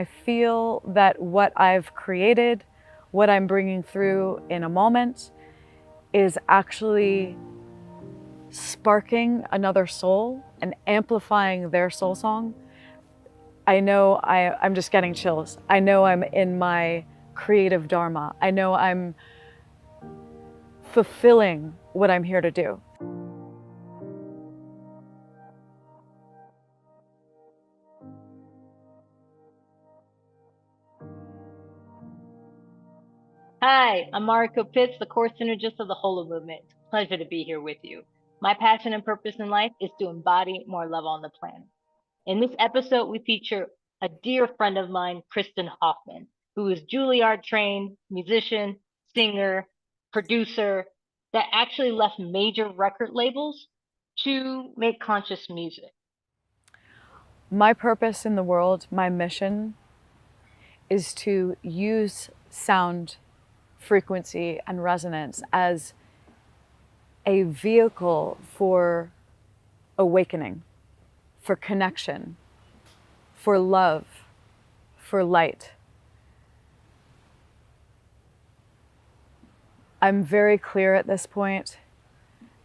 I feel that what I've created, what I'm bringing through in a moment, is actually sparking another soul and amplifying their soul song. I know I'm just getting chills. I know I'm in my creative dharma. I know I'm fulfilling what I'm here to do. Hi, I'm Mariko Pitts, the core synergist of the Holo Movement. It's a pleasure to be here with you. My passion and purpose in life is to embody more love on the planet. In this episode, we feature a dear friend of mine, Kristin Hoffmann, who is Juilliard trained, musician, singer, producer, that actually left major record labels to make conscious music. My purpose in the world, my mission, is to use sound, frequency, and resonance as a vehicle for awakening, for connection, for love, for light. I'm very clear at this point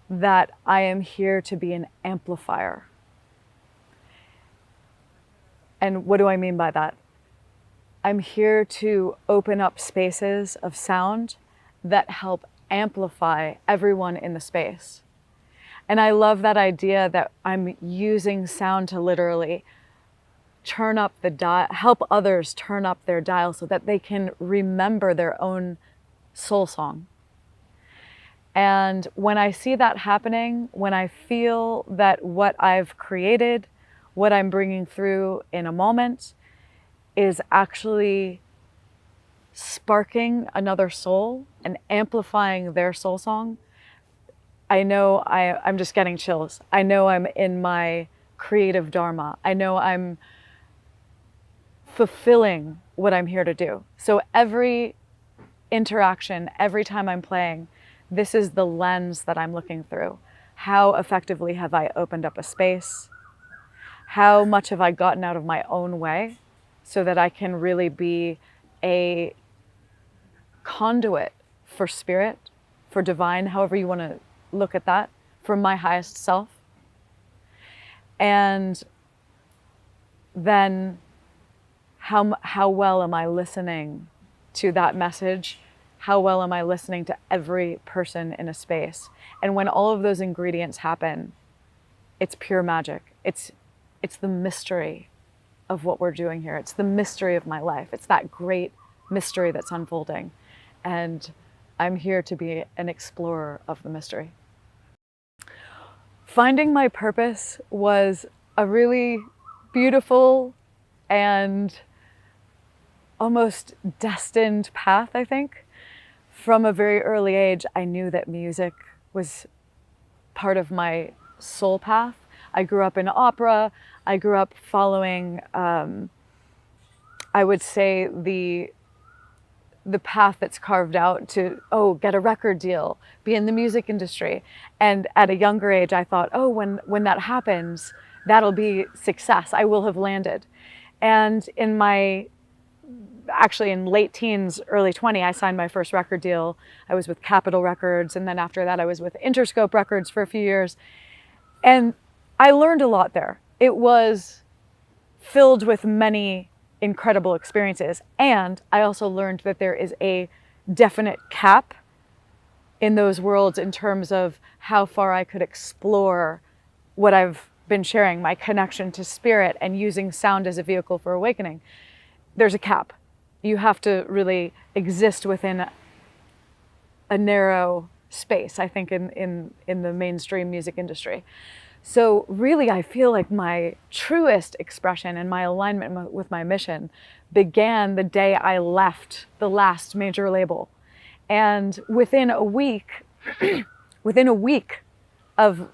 that I am here to be an amplifier. And what do I mean by that? I'm here to open up spaces of sound that help amplify everyone in the space. And I love that idea that I'm using sound to literally turn up the dial, help others turn up their dial so that they can remember their own soul song. And when I see that happening, when I feel that what I've created, what I'm bringing through in a moment, is actually sparking another soul and amplifying their soul song, I know I'm just getting chills. I know I'm in my creative dharma. I know I'm fulfilling what I'm here to do. So every interaction, every time I'm playing, this is the lens that I'm looking through. How effectively have I opened up a space? How much have I gotten out of my own way so that I can really be a conduit for spirit, for divine, however you want to look at that, for my highest self? And then how well am I listening to that message? How well am I listening to every person in a space? And when all of those ingredients happen, it's pure magic. It's the mystery of what we're doing here. It's the mystery of my life. It's that great mystery that's unfolding. And I'm here to be an explorer of the mystery. Finding my purpose was a really beautiful and almost destined path, I think. From a very early age, I knew that music was part of my soul path. I grew up in opera. I grew up following, I would say, the path that's carved out to, get a record deal, be in the music industry. And at a younger age, I thought, when that happens, that'll be success. I will have landed. And actually in late teens, early 20, I signed my first record deal. I was with Capitol Records. And then after that, I was with Interscope Records for a few years. And I learned a lot there. It was filled with many incredible experiences. And I also learned that there is a definite cap in those worlds in terms of how far I could explore what I've been sharing, my connection to spirit and using sound as a vehicle for awakening. There's a cap. You have to really exist within a narrow space, I think, in the mainstream music industry. So really, I feel like my truest expression and my alignment with my mission began the day I left the last major label. And within a week of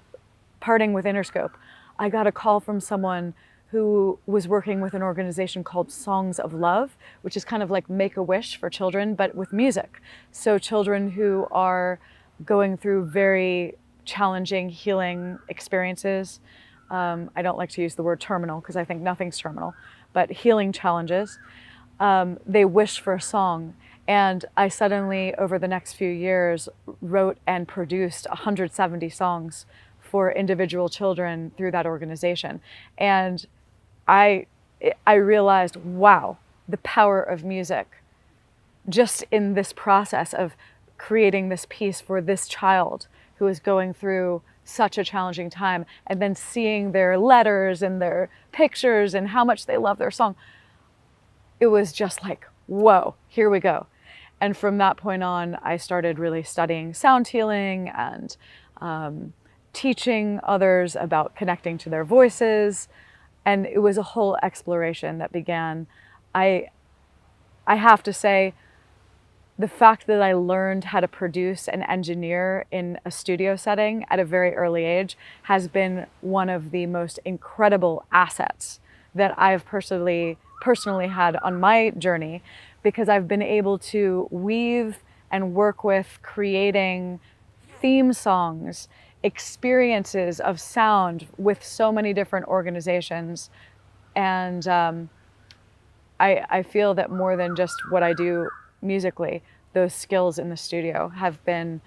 parting with Interscope, I got a call from someone who was working with an organization called Songs of Love, which is kind of like Make-A-Wish for children, but with music. So children who are going through very challenging healing experiences. I don't like to use the word terminal because I think nothing's terminal, but healing challenges. They wished for a song. And I suddenly, over the next few years, wrote and produced 170 songs for individual children through that organization. And I realized, wow, the power of music just in this process of creating this piece for this child who is going through such a challenging time, and then seeing their letters and their pictures and how much they love their song. It was just like, whoa, here we go. And from that point on, I started really studying sound healing and teaching others about connecting to their voices. And it was a whole exploration that began. I have to say, the fact that I learned how to produce and engineer in a studio setting at a very early age has been one of the most incredible assets that I've personally had on my journey, because I've been able to weave and work with creating theme songs, experiences of sound with so many different organizations. And I feel that more than just what I do musically, those skills in the studio have been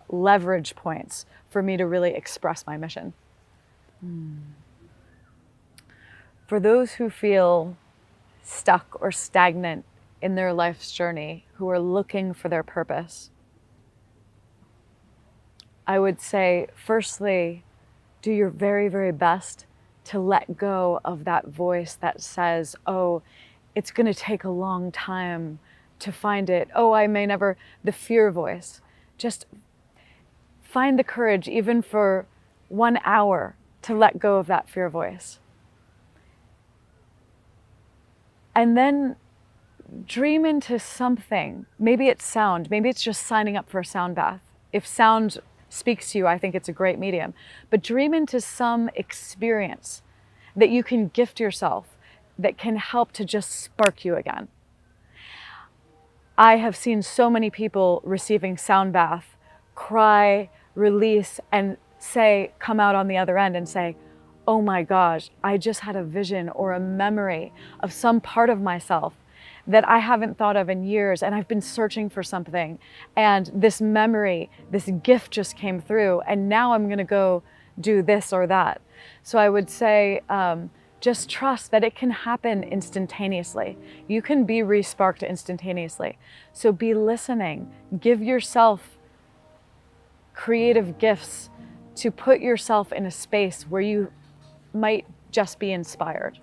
leverage points for me to really express my mission. For those who feel stuck or stagnant in their life's journey, who are looking for their purpose, I would say, firstly, do your very, very best to let go of that voice that says, oh, it's going to take a long time to find it. Oh, I may never, the fear voice. Just find the courage, even for 1 hour, to let go of that fear voice. And then dream into something. Maybe it's sound. Maybe it's just signing up for a sound bath. If sound speaks to you, I think it's a great medium. But dream into some experience that you can gift yourself that can help to just spark you again. I have seen so many people receiving sound bath cry, release, and say, come out on the other end and say, oh my gosh, I just had a vision or a memory of some part of myself that I haven't thought of in years, and I've been searching for something. And this memory, this gift just came through, and now I'm gonna go do this or that. So I would say, just trust that it can happen instantaneously. You can be re-sparked instantaneously. So be listening. Give yourself creative gifts to put yourself in a space where you might just be inspired.